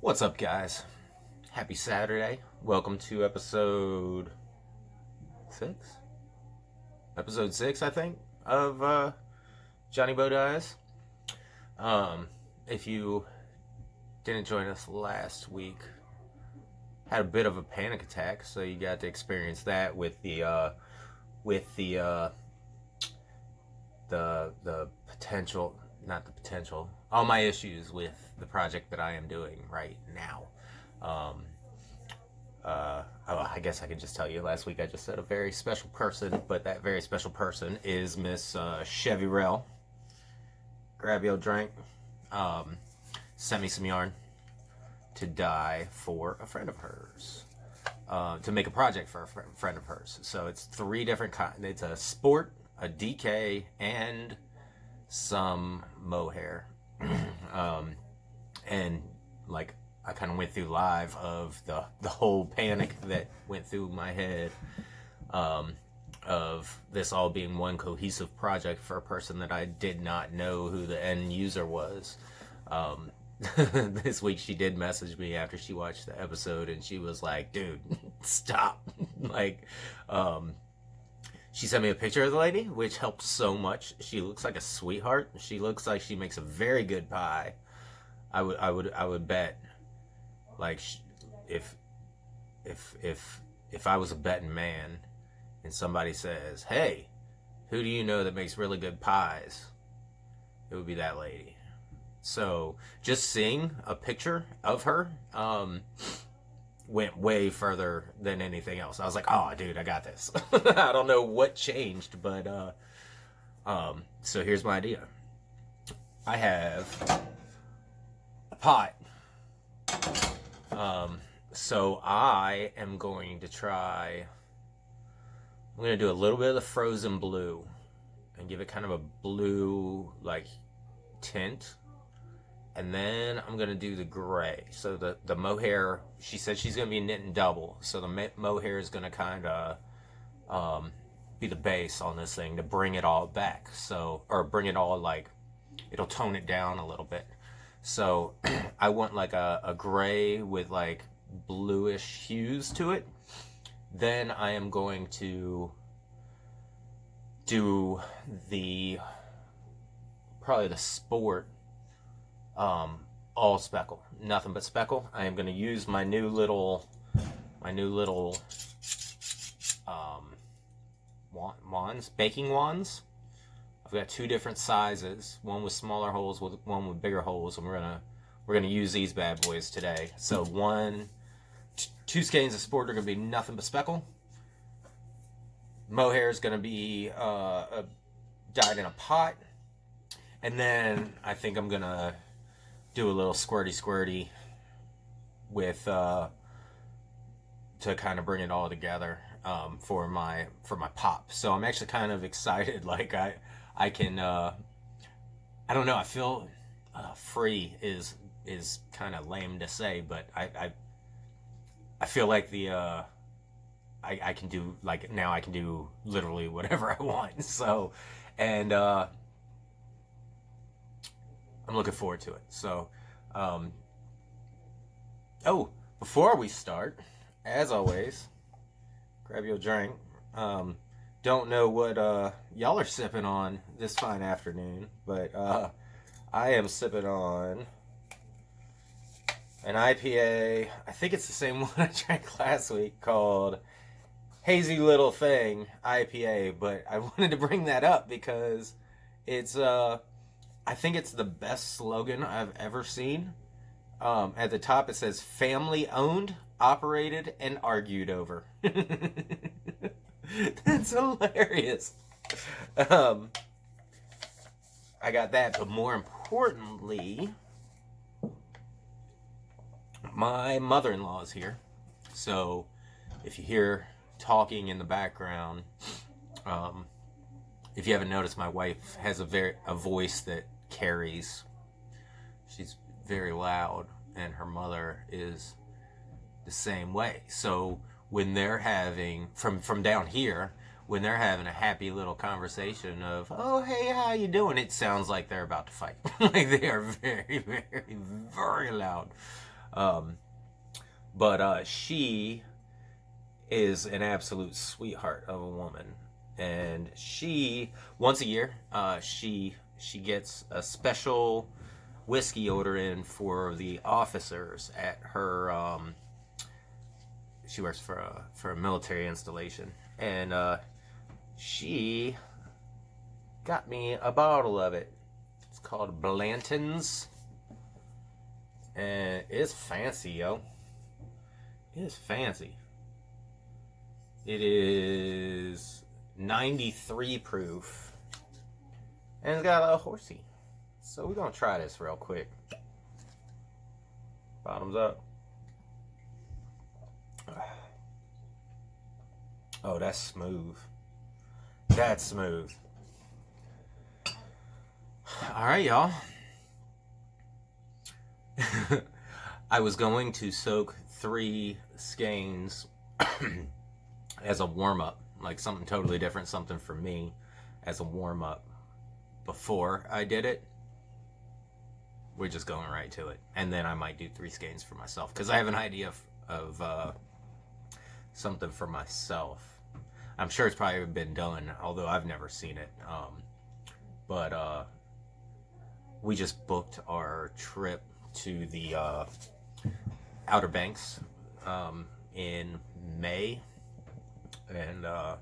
What's up, guys? Happy Saturday. Welcome to episode 6? Episode 6, I think, of Johnny Bo Dies. If you didn't join us last week, had a bit of a panic attack, so you got to experience that with the potential, not the potential, all my issues with the project that I am doing right now. I guess I could just tell you, last week I just said a very special person, but that very special person is Miss Chevy Rell. Grab your drink. Sent me some yarn to dye for a friend of hers. To make a project for a friend of hers. So it's 3 different kinds. It's a sport, a DK, and some mohair. And like I kind of went through live of the whole panic that went through my head of this all being one cohesive project for a person that I did not know who the end user was. This week she did message me after she watched the episode, and she was like, dude, stop. She sent me a picture of the lady, which helped so much. She looks like a sweetheart. She looks like she makes a very good pie. I would bet, like, if I was a betting man and somebody says, hey, who do you know that makes really good pies, it would be that lady. So just seeing a picture of her went way further than anything else. I was like, oh, dude, I got this. I don't know what changed, but so here's my idea. I have a pot. So I am going to try, I'm going to do a little bit of the frozen blue and give it kind of a blue like tint. And then I'm going to do the gray. So the mohair, she said she's going to be knitting double. So the mohair is going to kind of be the base on this thing to bring it all back. So, or bring it all, like, it'll tone it down a little bit. So I want like a gray with like bluish hues to it. Then I am going to do probably the sport, all speckle, nothing but speckle. I am going to use my new little wands, baking wands. I've got 2 different sizes, one with smaller holes, one with bigger holes, and we're gonna use these bad boys today. So 2 skeins of sport are gonna be nothing but speckle. Mohair is gonna be dyed in a pot, and then I think I'm gonna do a little squirty with to kind of bring it all together for my pop. So I'm actually kind of excited. Like I can I don't know, I feel free is kind of lame to say, but I feel like I can do, like, now I can do literally whatever I want. So, and I'm looking forward to it. So oh, before we start, as always, grab your drink. Don't know what y'all are sipping on this fine afternoon, but I am sipping on an IPA. I think it's the same one I drank last week, called Hazy Little Thing IPA, but I wanted to bring that up because it's I think it's the best slogan I've ever seen. At the top it says family owned, operated, and argued over. That's hilarious. I got that, but more importantly, my mother-in-law is here. So if you hear talking in the background, if you haven't noticed, my wife has a voice that carries. She's very loud, and her mother is the same way. So when they're having, from down here, when they're having a happy little conversation of, oh, hey, how you doing? It sounds like they're about to fight. Like they are very, very, very loud. But she is an absolute sweetheart of a woman. And she, once a year, she gets a special whiskey order in for the officers at her, she works for a military installation. And she got me a bottle of it. It's called Blanton's. And it's fancy, yo. It is fancy. It is 93 proof. And it's got a little horsey. So we're going to try this real quick. Bottoms up. Oh, that's smooth. That's smooth. Alright, y'all. I was going to soak 3 skeins as a warm-up. Like something totally different, something for me as a warm-up before I did it. We're just going right to it. And then I might do 3 skeins for myself. Because I have an idea of something for myself. I'm sure it's probably been done, although I've never seen it. But we just booked our trip to the Outer Banks in May. And I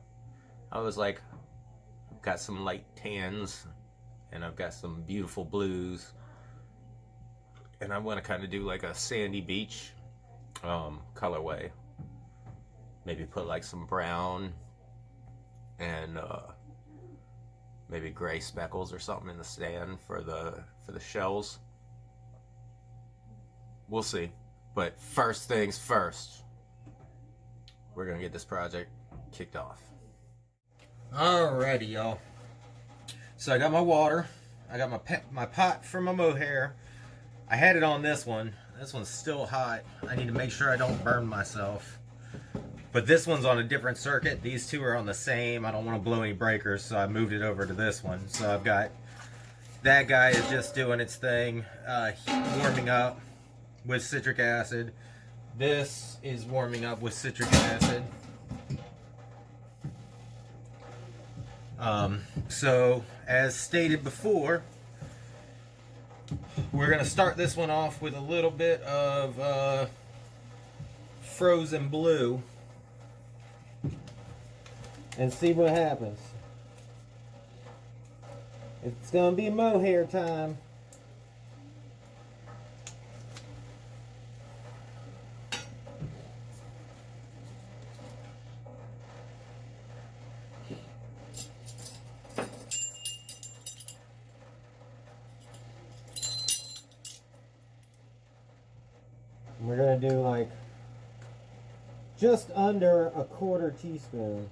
was like, I've got some light tans and I've got some beautiful blues. And I want to kind of do like a sandy beach colorway. Maybe put like some brown and maybe gray speckles or something in the stand for the shells. We'll see. But first things first, we're gonna get this project kicked off. Alrighty, y'all. So I got my water. I got my pot for my mohair. I had it on this one. This one's still hot. I need to make sure I don't burn myself. But this one's on a different circuit. These two are on the same. I don't want to blow any breakers, so I moved it over to this one. So I've got that guy is just doing its thing, warming up with citric acid. This is warming up with citric acid. So as stated before, we're going to start this one off with a little bit of frozen blue and see what happens. It's going to be mohair time. We're going to do like just under a 1/4 teaspoon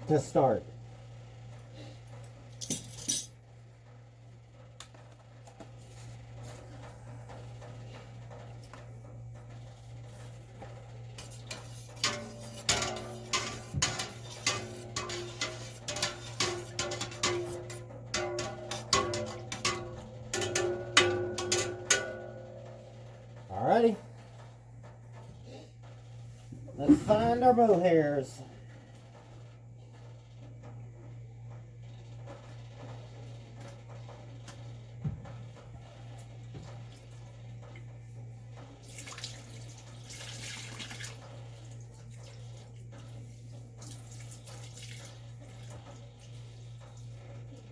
to start. Alrighty, let's find our mohairs.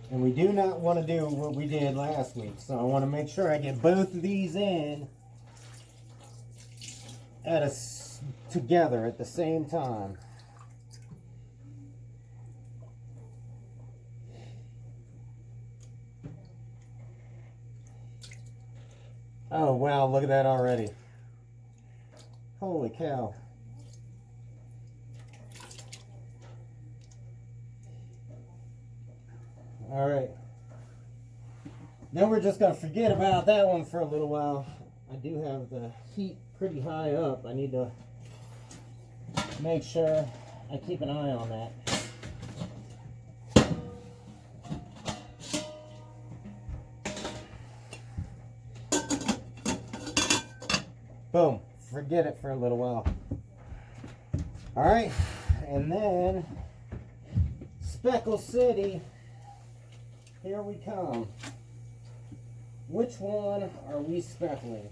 And we do not want to do what we did last week, so I want to make sure I get both of these in together at the same time. Oh wow, look at that already. Holy cow. Alright. Then we're just going to forget about that one for a little while. I do have the heat pretty high up. I need to make sure I keep an eye on that. Boom. Forget it for a little while. Alright, and then Speckle City. Here we come. Which one are we speckling?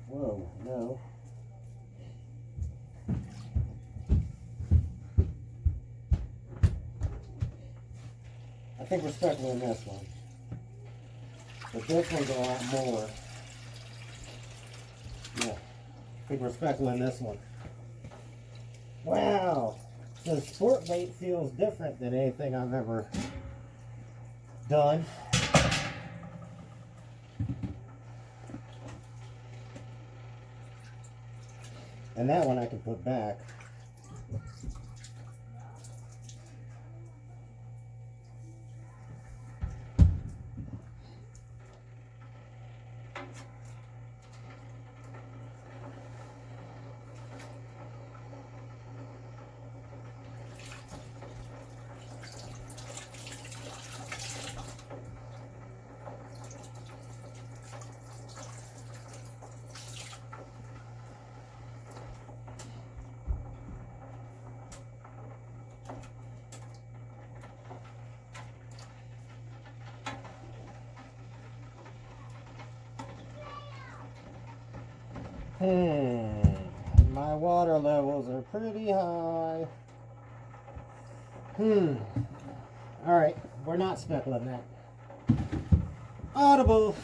Whoa, no. I think we're speckling this one. But this one's a lot more. Yeah, I think we're speckling this one. Wow! The sport bait feels different than anything I've ever done. And that one I can put back. My water levels are pretty high. Alright, we're not speckling that. Audible.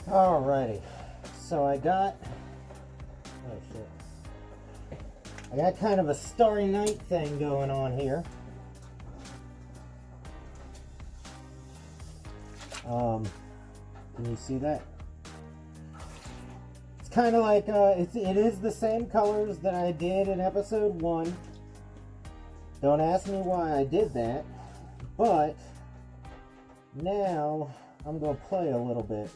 Alrighty, so I got, oh shit, I got kind of a Starry Night thing going on here. Can you see that? It's kind of like, it is the same colors that I did in episode 1. Don't ask me why I did that, but now I'm going to play a little bit.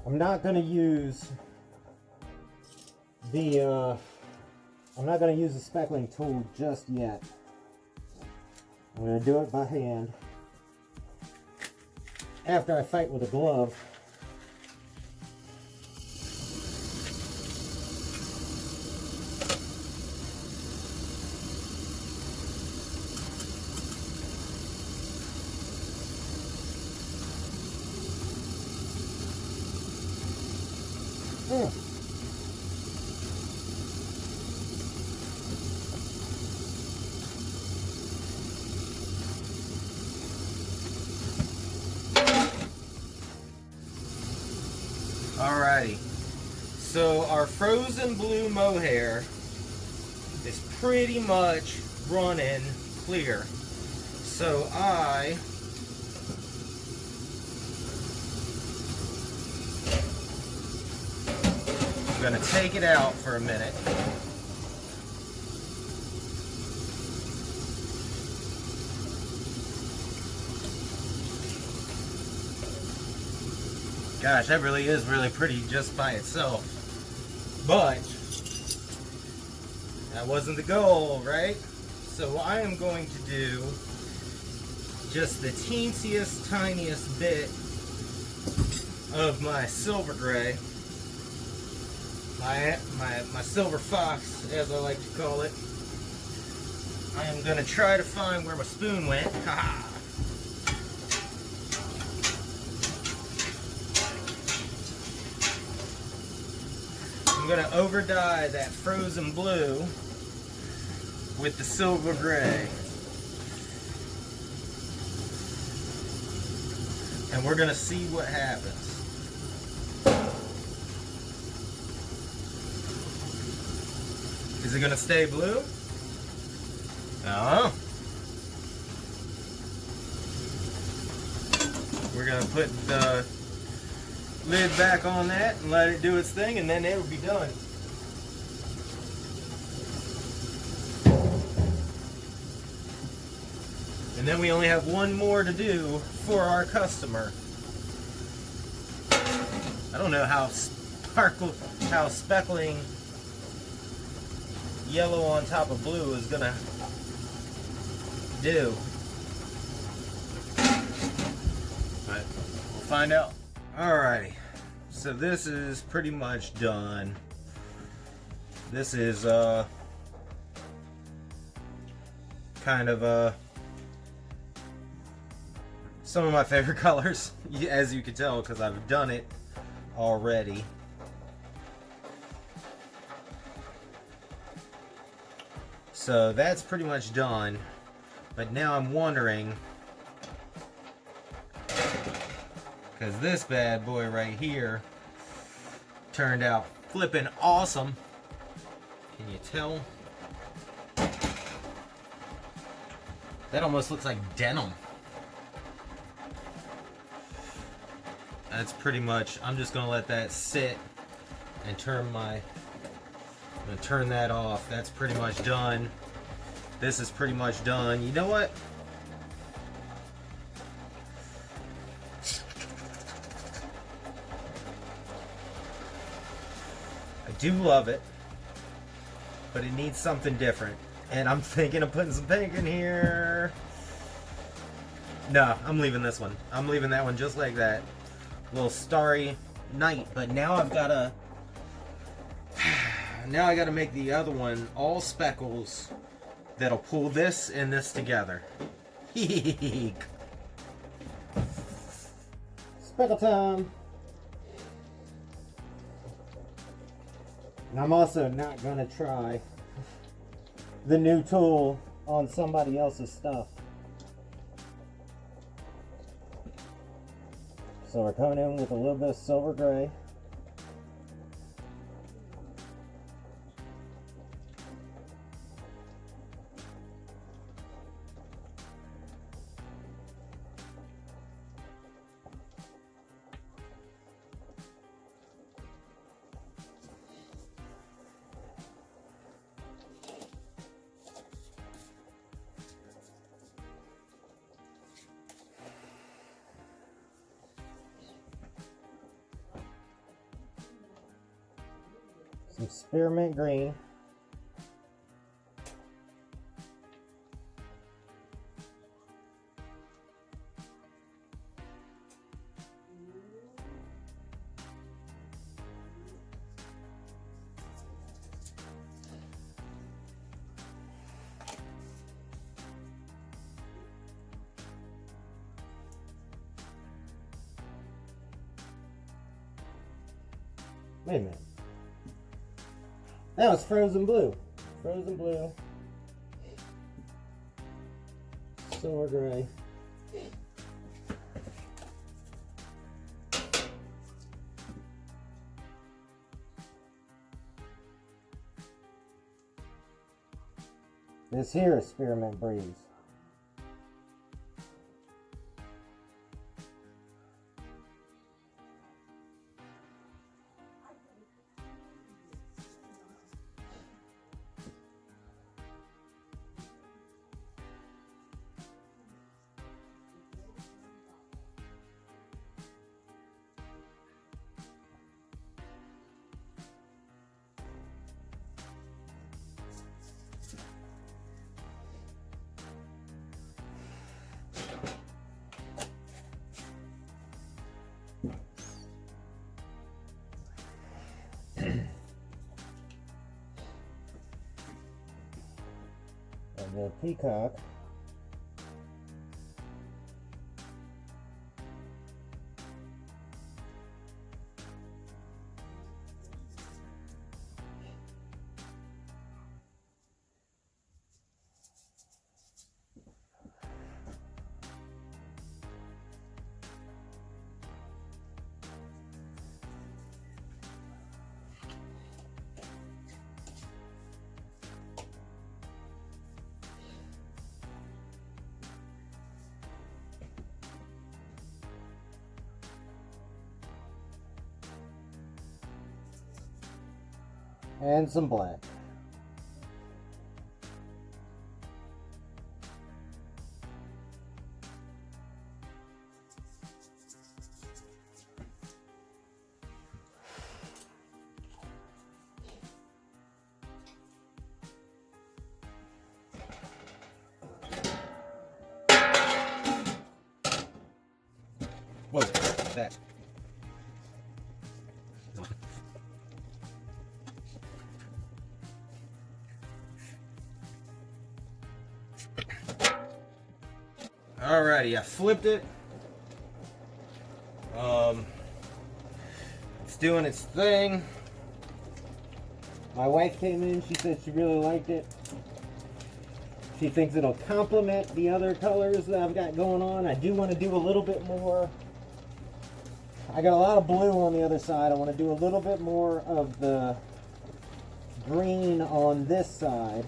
I'm not going to use the speckling tool just yet. I'm going to do it by hand after I fight with a glove. Alrighty, so our frozen blue mohair is pretty much running clear. So I'm gonna take it out for a minute. Gosh, that really is really pretty just by itself. But That wasn't the goal, right? So I am going to do just the teensiest, tiniest bit of my silver gray. My silver fox, as I like to call it. I am going to try to find where my spoon went. Ha! I'm going to over dye that frozen blue with the silver gray. And we're going to see what happens. Is it going to stay blue? No. We're going to put the lid back on that and let it do its thing, and then it'll be done. And then we only have one more to do for our customer. I don't know how speckling yellow on top of blue is gonna do, but we'll find out. Alrighty, so this is pretty much done. This is kind of some of my favorite colors, as you can tell, because I've done it already. So that's pretty much done, but now I'm wondering, because this bad boy right here turned out flipping awesome. Can you tell? That almost looks like denim. That's pretty much, I'm just gonna let that sit and turn that off. That's pretty much done. This is pretty much done. You know what? I do love it, but it needs something different. And I'm thinking of putting some pink in here. No, I'm leaving this one. I'm leaving that one just like that. Little starry night, but now I've got to make the other one all speckles that'll pull this and this together. Speckle time. And I'm also not gonna try the new tool on somebody else's stuff. So we're coming in with a little bit of silver gray. Some spearmint green. Wait a minute. That was frozen blue. Frozen blue. Silver gray. This here is Spearmint Breeze. of the peacock. And some black. Whoa, that. Alrighty, I flipped it. It's doing its thing. My wife came in, she said she really liked it. She thinks it'll complement the other colors that I've got going on. I do want to do a little bit more. I got a lot of blue on the other side. I want to do a little bit more of the green on this side.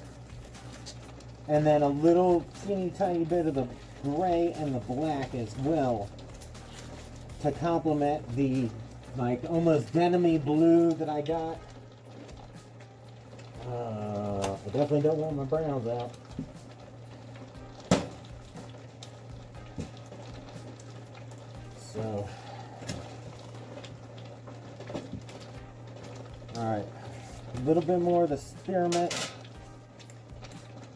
And then a little teeny tiny bit of the gray and the black as well to complement the like almost denim-y blue that I got. I definitely don't want my browns out. So, alright, a little bit more of the spearmint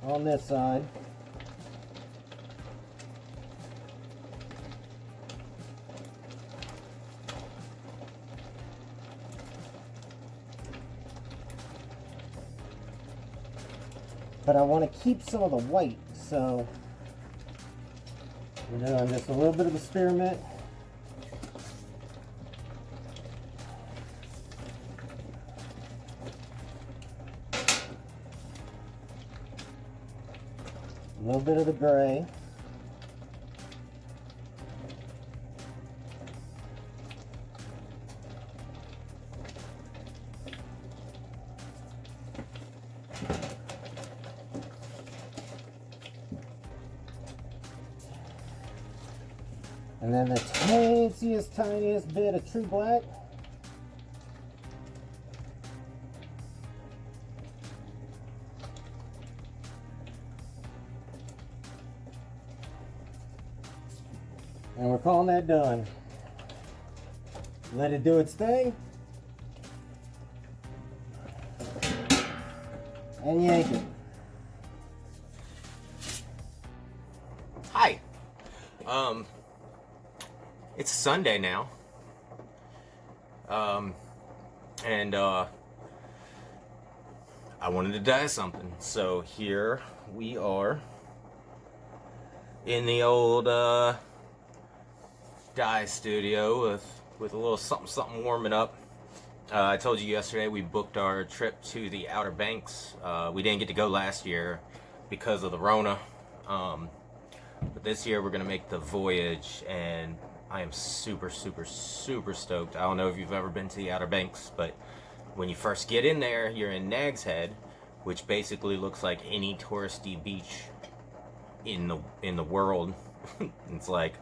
on this side. But I want to keep some of the white, so we're doing just a little bit of the spearmint. A little bit of the gray. And then the tiniest bit of true black. And we're calling that done. Let it do its thing. And yank it. Hi. It's Sunday now. And I wanted to dye something. So here we are in the old dye studio with a little something warming up. I told you yesterday we booked our trip to the Outer Banks. We didn't get to go last year because of the Rona. But this year we're gonna make the voyage, and I am super stoked. I don't know if you've ever been to the Outer Banks, but when you first get in there, you're in Nag's Head, which basically looks like any touristy beach in the world. It's like,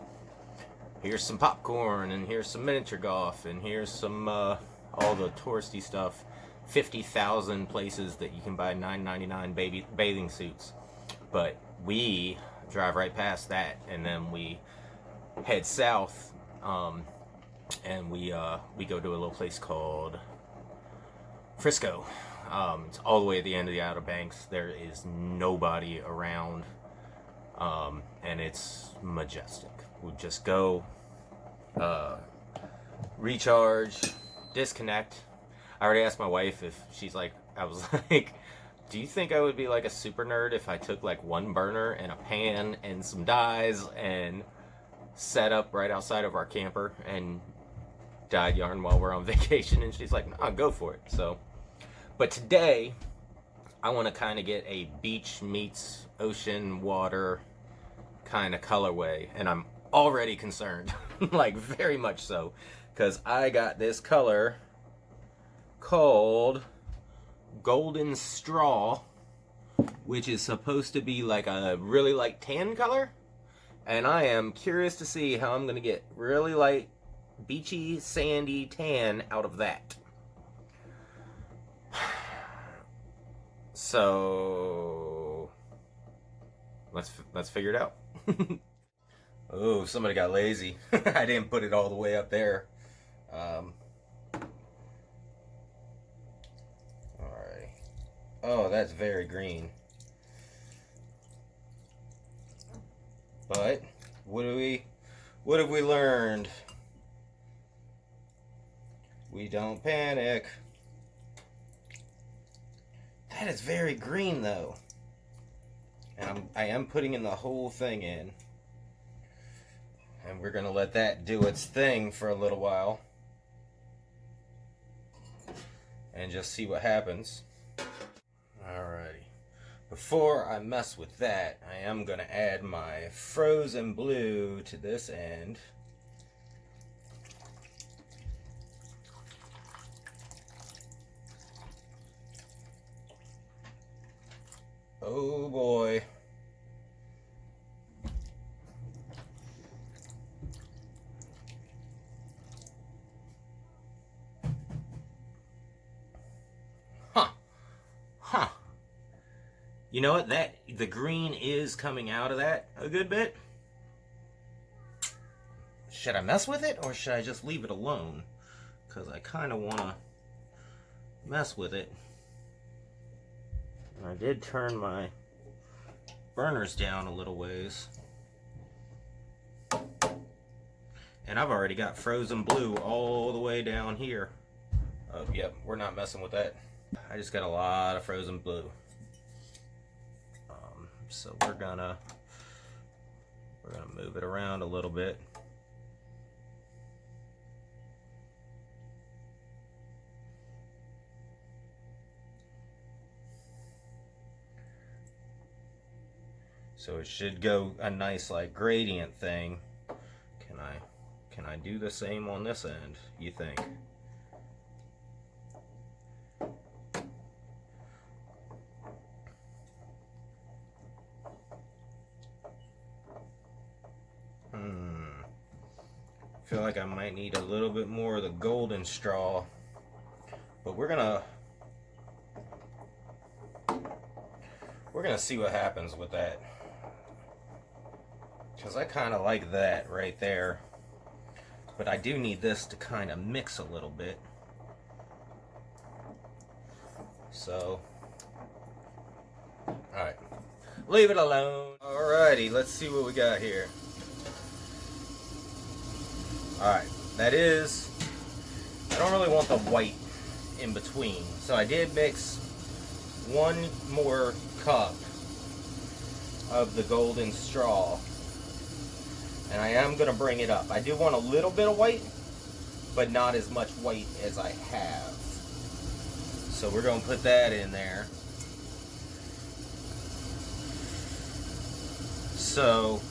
here's some popcorn, and here's some miniature golf, and here's some all the touristy stuff. 50,000 places that you can buy $9.99 bathing suits. But we drive right past that, and then we head south, and we go to a little place called Frisco. It's all the way at the end of the Outer Banks. There is nobody around, and it's majestic. We just go, recharge, disconnect. I already asked my wife if she's like, I was like, Do you think I would be like a super nerd if I took like one burner and a pan and some dyes and set up right outside of our camper and dyed yarn while we're on vacation? And she's like, no, go for it. So, but today I want to kind of get a beach meets ocean water kind of colorway, and I'm already concerned, like very much so, because I got this color called Golden Straw, which is supposed to be like a really light tan color, and I am curious to see how I'm gonna get really light beachy sandy tan out of that. So let's figure it out. Oh, somebody got lazy. I didn't put it all the way up there. Alright. Oh, that's very green. But what have we learned? We don't panic. That is very green though. And I am putting in the whole thing in. And we're gonna let that do its thing for a little while. And just see what happens. Alrighty. Before I mess with that, I am gonna add my frozen blue to this end. Oh boy. Huh. You know what? The green is coming out of that a good bit. Should I mess with it or should I just leave it alone? Because I kind of want to mess with it. I did turn my burners down a little ways. And I've already got frozen blue all the way down here. Oh, yep, we're not messing with that. I just got a lot of frozen blue. So we're gonna move it around a little bit. So it should go a nice like gradient thing. Can I do the same on this end, you think? Feel like I might need a little bit more of the golden straw, but we're gonna see what happens with that, because I kind of like that right there, but I do need this to kind of mix a little bit. So alright, leave it alone. Alrighty, let's see what we got here. Alright, that is, I don't really want the white in between, so I did mix one more cup of the golden straw, and I am going to bring it up. I do want a little bit of white, but not as much white as I have. So we're going to put that in there. So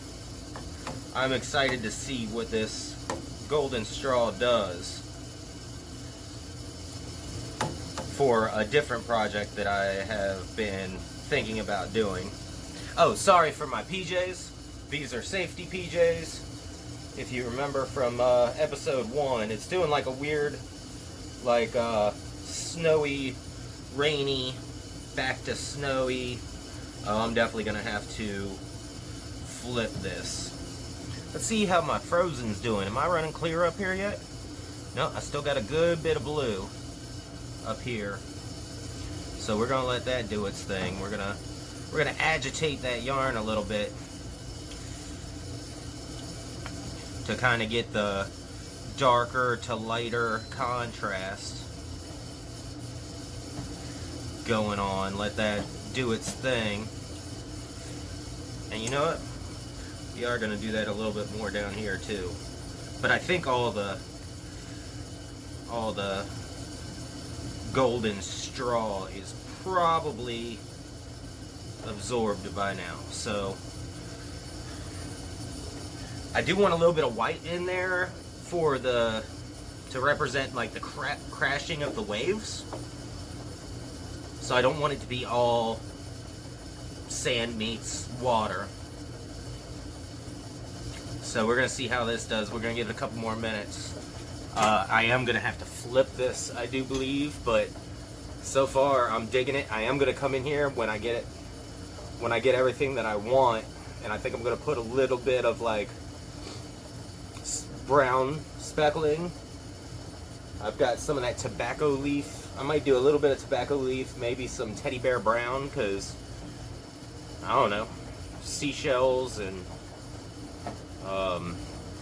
I'm excited to see what this golden straw does for a different project that I have been thinking about doing. Oh, sorry for my PJs. These are safety PJs. If you remember from episode 1, it's doing like a weird, like snowy, rainy, back to snowy. Oh, I'm definitely gonna have to flip this. Let's see how my frozen's doing. Am I running clear up here yet? No, I still got a good bit of blue up here. So we're gonna let that do its thing. We're gonna agitate that yarn a little bit to kind of get the darker to lighter contrast. going on. Let that do its thing. And you know what? We are going to do that a little bit more down here too. But I think all the golden straw is probably absorbed by now. So I do want a little bit of white in there for to represent like the crashing of the waves. So I don't want it to be all sand meets water. So we're gonna see how this does. We're gonna give it a couple more minutes. I am gonna have to flip this, I do believe, but so far I'm digging it. I am gonna come in here when I get everything that I want, and I think I'm gonna put a little bit of like brown speckling. I've got some of that tobacco leaf. I might do a little bit of tobacco leaf, maybe some teddy bear brown, because I don't know, seashells and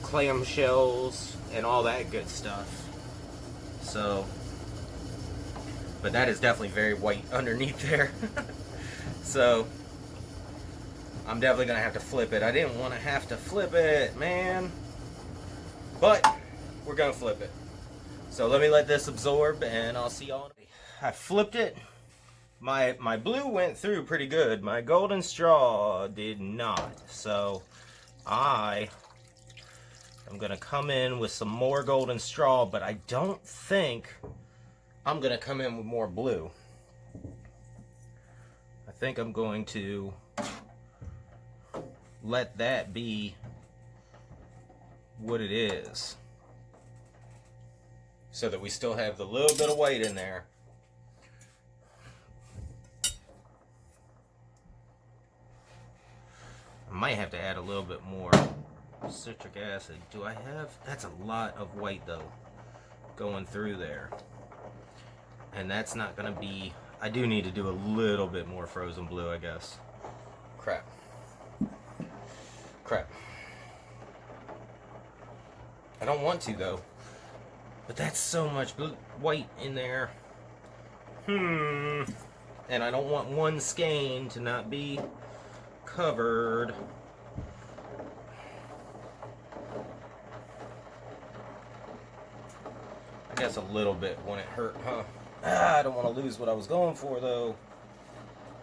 clam shells and all that good stuff. So, but that is definitely very white underneath there. So I'm definitely gonna have to flip it. I didn't want to have to flip it, man, but we're gonna flip it. So let me let this absorb and I'll see y'all. I flipped it. My blue went through pretty good. My golden straw did not. So I am gonna come in with some more golden straw, but I don't think I'm gonna come in with more blue. I think I'm going to let that be what it is, so that we still have the little bit of white in there. I might have to add a little bit more citric acid. Do I have? That's a lot of white though going through there, and that's not gonna be. I do need to do a little bit more frozen blue, I guess. Crap. I don't want to though, but that's so much white in there. And I don't want one skein to not be covered. I guess a little bit wouldn't hurt, huh? I don't want to lose what I was going for though.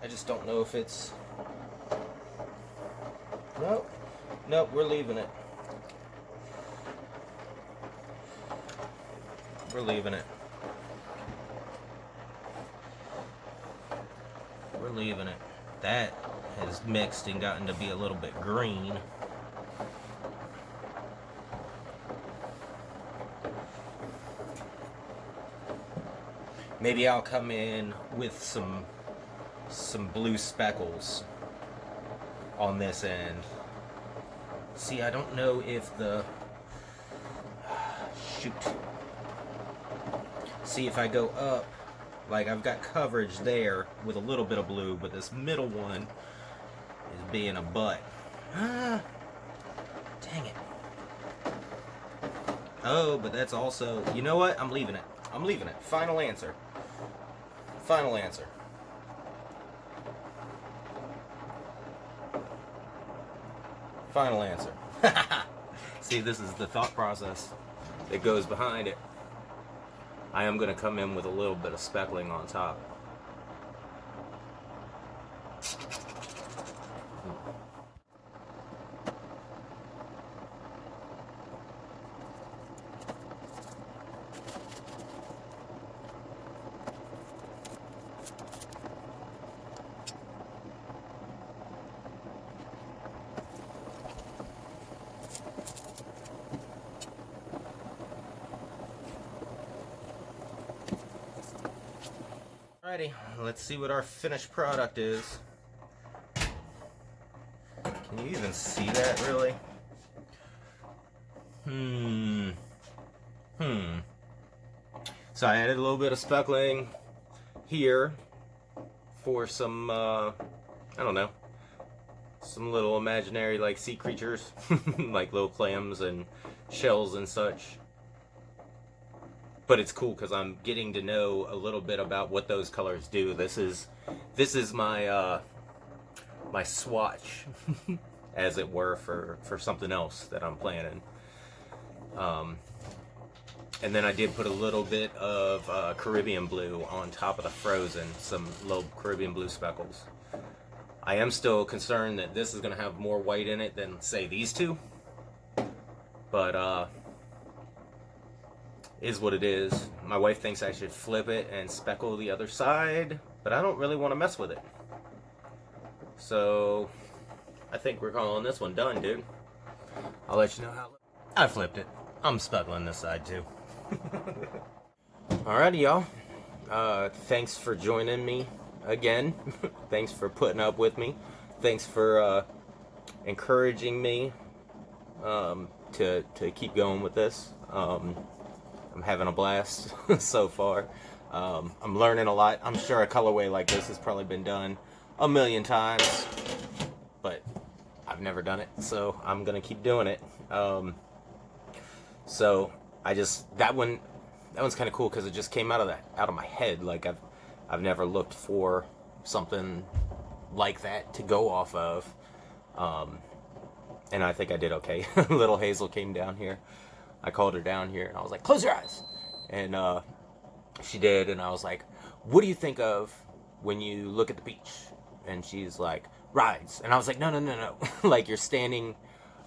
I just don't know if it's... Nope, we're leaving it. We're leaving it. We're leaving it. That has mixed and gotten to be a little bit green. Maybe I'll come in with some blue speckles on this end. See, I don't know if the... Shoot. See, if I go up, like I've got coverage there with a little bit of blue, but this middle one is being a butt. Dang it. Oh, but that's also... You know what? I'm leaving it. I'm leaving it. Final answer. Final answer. Final answer. See, this is the thought process that goes behind it. I am going to come in with a little bit of speckling on top. Alrighty, let's see what our finished product is. Can you even see that, really? So I added a little bit of speckling here for some, I don't know, some little imaginary like sea creatures, like little clams and shells and such. but it's cool because I'm getting to know a little bit about what those colors do. This is my my swatch, as it were, for something else that I'm planning. And then I did put a little bit of Caribbean blue on top of the frozen, some little Caribbean blue speckles. I am still concerned that this is going to have more white in it than, say, these two. But, is what it is. My wife thinks I should flip it and speckle the other side, but I don't really want to mess with it. So, I think we're calling this one done, dude. I'll let you know how... I flipped it. I'm speckling this side, too. Alrighty, y'all. Thanks for joining me again. Thanks for putting up with me. Thanks for encouraging me to keep going with this. I'm having a blast so far. I'm learning a lot. I'm sure a colorway like this has probably been done a million times, but I've never done it, so I'm gonna keep doing it. So that one's kind of cool because it just came out of my head. Like I've never looked for something like that to go off of, and I think I did okay. Little Hazel came down here. I called her down here and I was like, "Close your eyes," and she did. And I was like, "What do you think of when you look at the beach?" And she's like, "Rides." And I was like, "No. Like, you're standing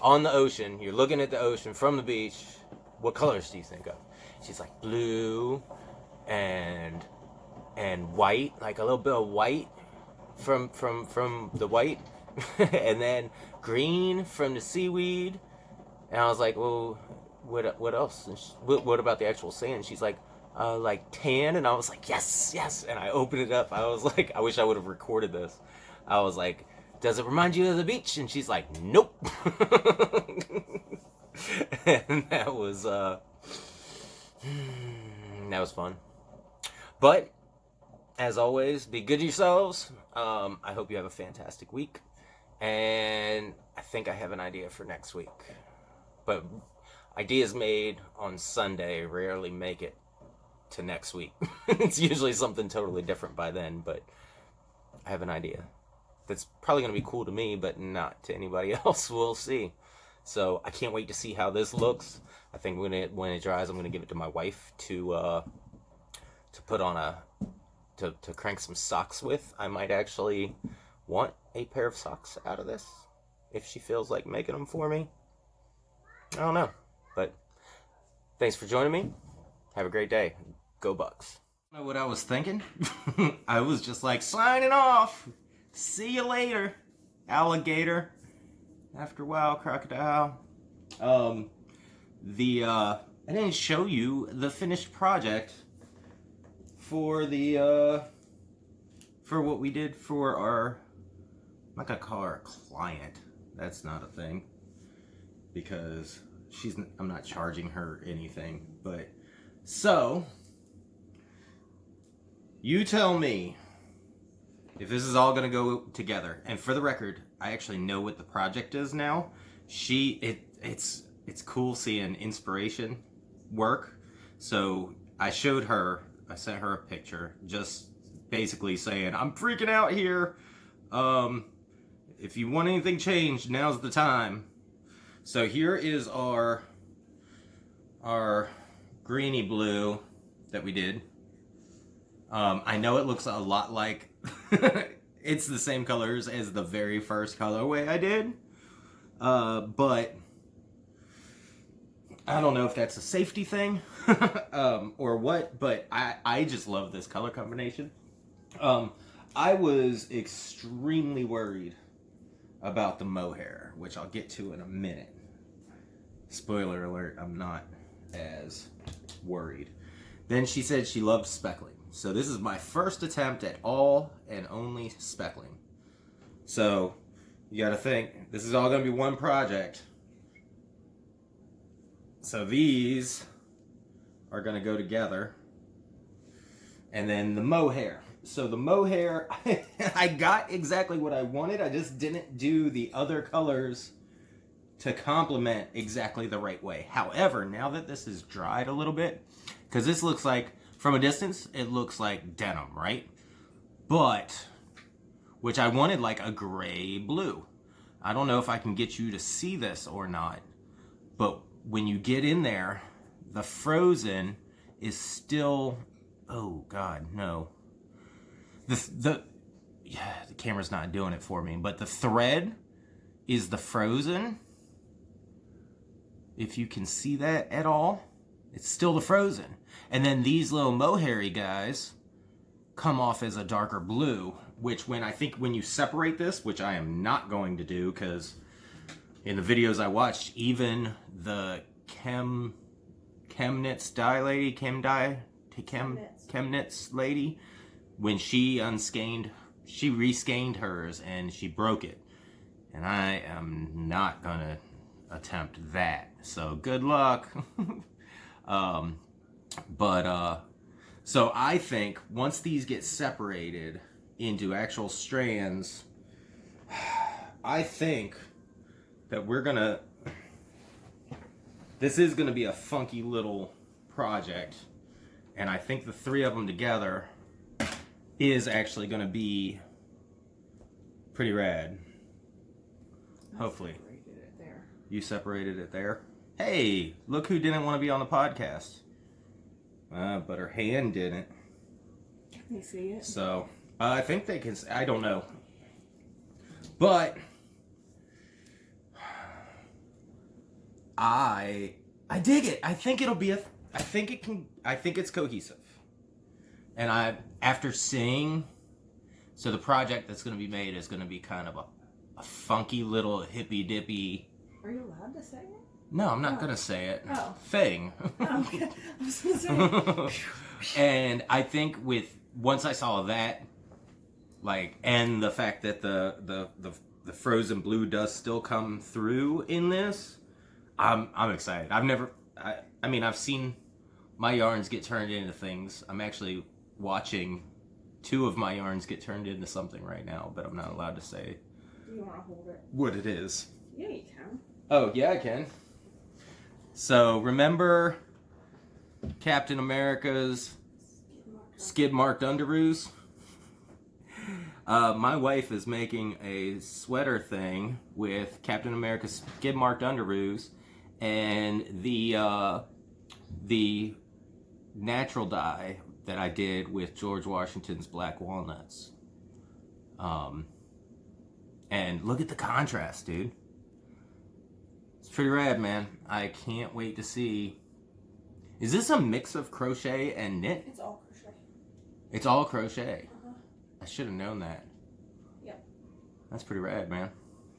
on the ocean, you're looking at the ocean from the beach. What colors do you think of?" She's like, "Blue and white, like a little bit of white from the white, and then green from the seaweed." And I was like, "Well, what else? And what about the actual sand?" She's like tan. And I was like, yes. And I opened it up. I was like, I wish I would have recorded this. I was like, "Does it remind you of the beach?" And she's like, "Nope." And that was fun. But as always, be good to yourselves. I hope you have a fantastic week, and I think I have an idea for next week. But ideas made on Sunday rarely make it to next week. It's usually something totally different by then, but I have an idea that's probably going to be cool to me, but not to anybody else. We'll see. So I can't wait to see how this looks. I think when it dries, I'm going to give it to my wife to put on to crank some socks with. I might actually want a pair of socks out of this if she feels like making them for me. I don't know, but thanks for joining me. Have a great day. Go Bucks. I don't know what I was thinking. I was just like, signing off. See you later, alligator. After a while, crocodile. I didn't show you the finished project for for what we did for our, I'm not gonna call her a client. That's not a thing, because I'm not charging her anything. But so you tell me if this is all gonna go together. And for the record, I actually know what the project is now. It's cool seeing inspiration work. So I sent her a picture, just basically saying, "I'm freaking out here. If you want anything changed, now's the time." So here is our greeny blue that we did. I know it looks a lot like it's the same colors as the very first colorway I did, but I don't know if that's a safety thing or what, but I just love this color combination. I was extremely worried about the mohair, which I'll get to in a minute. Spoiler alert, I'm not as worried. Then she said she loved speckling. So this is my first attempt at all and only speckling. So you gotta think, this is all gonna be one project. So these are gonna go together. And then the mohair. So the mohair, I got exactly what I wanted. I just didn't do the other colors to complement exactly the right way. However, now that this is dried a little bit, because this looks like, from a distance, it looks like denim, right? But, which I wanted like a gray blue. I don't know if I can get you to see this or not, but when you get in there, the frozen is still, oh God, no. The camera's not doing it for me, but the thread is the frozen. If you can see that at all, it's still the frozen. And then these little mohairy guys come off as a darker blue, which when you separate this, which I am not going to do, because in the videos I watched, even the Chemnitz dye lady, Chemnitz lady, when she reskeined hers and she broke it. And I am not gonna attempt that. So good luck. So I think once these get separated into actual strands, I think that this is gonna be a funky little project. And I think the three of them together is actually gonna be pretty rad. Hopefully. You separated it there. Hey, look who didn't want to be on the podcast. But her hand didn't. Can they see it? So, I think they can, I don't know. But, I dig it. I think it's cohesive. And after seeing, so the project that's going to be made is going to be kind of a funky little hippy dippy. Are you allowed to say it? No, I'm not gonna say it. Oh. Thing. Oh, okay. I was gonna say. And I think once I saw that, like, and the fact that the frozen blue does still come through in this, I'm excited. I've seen my yarns get turned into things. I'm actually watching 2 of my yarns get turned into something right now, but I'm not allowed to say Do you want to hold it? what it is. Yeah, you can. Oh, yeah, I can. So, remember Captain America's skid marked underoos? My wife is making a sweater thing with Captain America's skid marked underoos and the natural dye that I did with George Washington's black walnuts. And look at the contrast, dude. It's pretty rad, man. I can't wait to see. Is this a mix of crochet and knit? It's all crochet. It's all crochet. Uh-huh. I should have known that. Yep. That's pretty rad, man.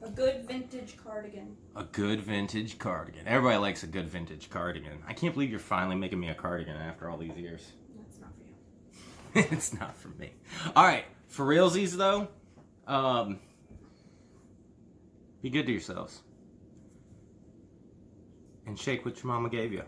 A good vintage cardigan. A good vintage cardigan. Everybody likes a good vintage cardigan. I can't believe you're finally making me a cardigan after all these years. That's not for you. It's not for me. All right, for realsies though, be good to yourselves. And shake what your mama gave you.